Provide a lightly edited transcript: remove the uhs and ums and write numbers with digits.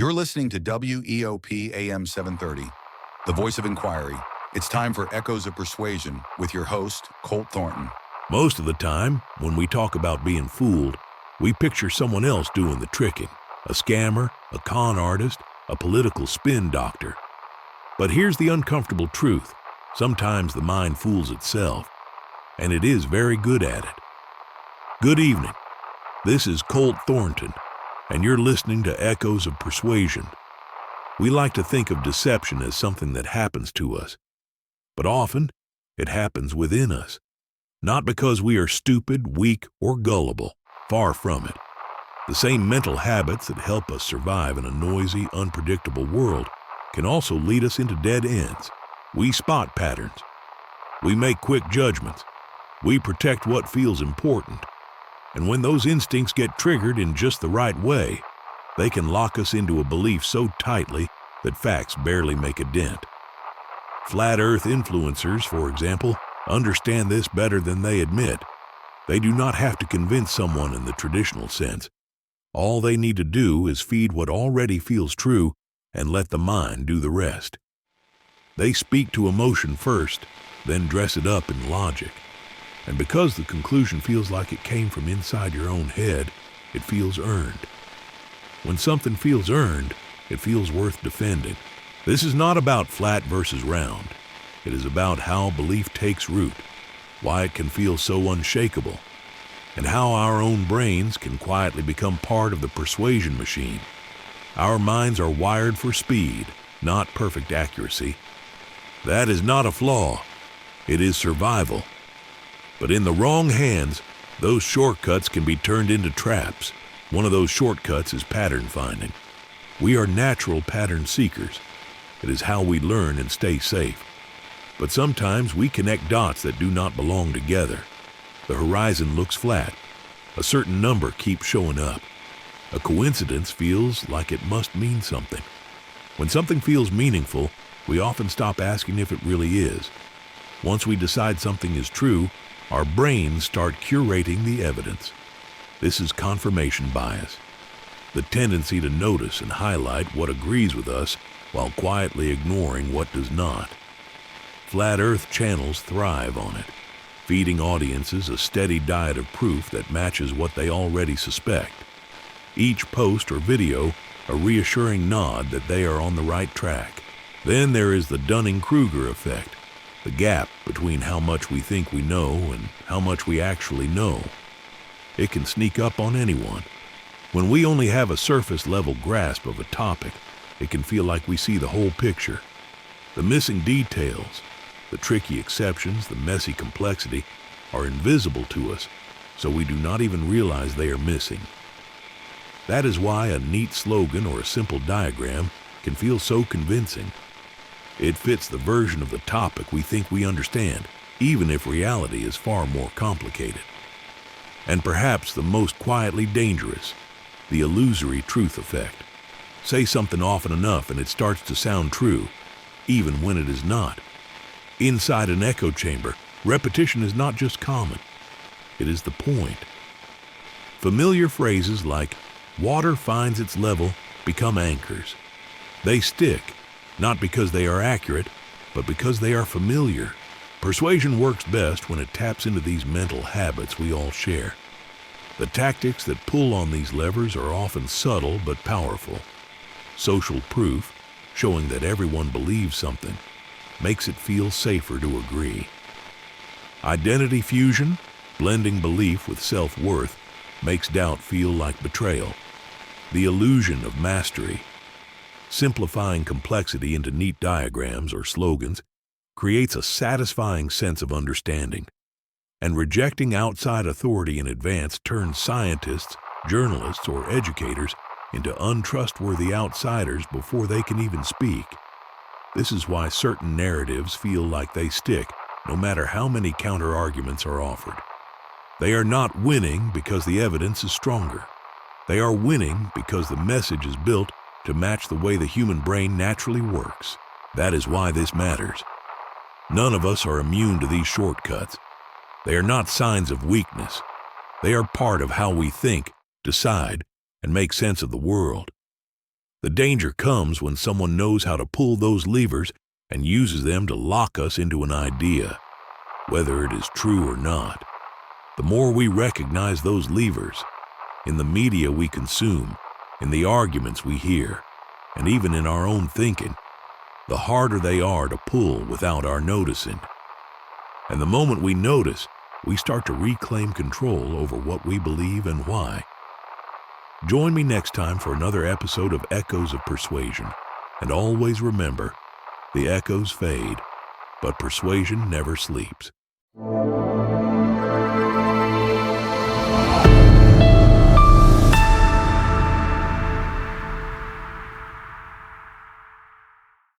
You're listening to WEOP AM 730, the voice of inquiry. It's time for Echoes of Persuasion with your host, Colt Thornton. Most of the time, when we talk about being fooled, we picture someone else doing the tricking, a scammer, a con artist, a political spin doctor. But here's the uncomfortable truth. Sometimes the mind fools itself, and it is very good at it. Good evening. This is Colt Thornton, and you're listening to Echoes of Persuasion. We like to think of deception as something that happens to us, but often it happens within us. Not because we are stupid, weak, or gullible. Far from it. The same mental habits that help us survive in a noisy, unpredictable world can also lead us into dead ends. We spot patterns. We make quick judgments. We protect what feels important. And when those instincts get triggered in just the right way, they can lock us into a belief so tightly that facts barely make a dent. Flat Earth influencers, for example, understand this better than they admit. They do not have to convince someone in the traditional sense. All they need to do is feed what already feels true and let the mind do the rest. They speak to emotion first, then dress it up in logic. And because the conclusion feels like it came from inside your own head, it feels earned. When something feels earned, it feels worth defending. This is not about flat versus round. It is about how belief takes root, why it can feel so unshakable, and how our own brains can quietly become part of the persuasion machine. Our minds are wired for speed, not perfect accuracy. That is not a flaw. It is survival. But in the wrong hands, those shortcuts can be turned into traps. One of those shortcuts is pattern finding. We are natural pattern seekers. It is how we learn and stay safe. But sometimes we connect dots that do not belong together. The horizon looks flat. A certain number keeps showing up. A coincidence feels like it must mean something. When something feels meaningful, we often stop asking if it really is. Once we decide something is true, our brains start curating the evidence. This is confirmation bias, the tendency to notice and highlight what agrees with us while quietly ignoring what does not. Flat Earth channels thrive on it, feeding audiences a steady diet of proof that matches what they already suspect. Each post or video a reassuring nod that they are on the right track. Then there is the Dunning-Kruger effect, the gap between how much we think we know and how much we actually know. It can sneak up on anyone. When we only have a surface-level grasp of a topic, it can feel like we see the whole picture. The missing details, the tricky exceptions, the messy complexity are invisible to us, so we do not even realize they are missing. That is why a neat slogan or a simple diagram can feel so convincing. It fits the version of the topic we think we understand, even if reality is far more complicated. And perhaps the most quietly dangerous, the illusory truth effect. Say something often enough and it starts to sound true, even when it is not. Inside an echo chamber, repetition is not just common. It is the point. Familiar phrases like "water finds its level" become anchors. They stick, not because they are accurate, but because they are familiar. Persuasion works best when it taps into these mental habits we all share. The tactics that pull on these levers are often subtle but powerful. Social proof, showing that everyone believes something, makes it feel safer to agree. Identity fusion, blending belief with self-worth, makes doubt feel like betrayal. The illusion of mastery, simplifying complexity into neat diagrams or slogans, creates a satisfying sense of understanding. And rejecting outside authority in advance turns scientists, journalists, or educators into untrustworthy outsiders before they can even speak. This is why certain narratives feel like they stick, no matter how many counter-arguments are offered. They are not winning because the evidence is stronger. They are winning because the message is built to match the way the human brain naturally works. That is why this matters. None of us are immune to these shortcuts. They are not signs of weakness. They are part of how we think, decide, and make sense of the world. The danger comes when someone knows how to pull those levers and uses them to lock us into an idea, whether it is true or not. The more we recognize those levers, in the media we consume, in the arguments we hear, and even in our own thinking, the harder they are to pull without our noticing. And the moment we notice, we start to reclaim control over what we believe and why. Join me next time for another episode of Echoes of Persuasion, and always remember, the echoes fade, but persuasion never sleeps.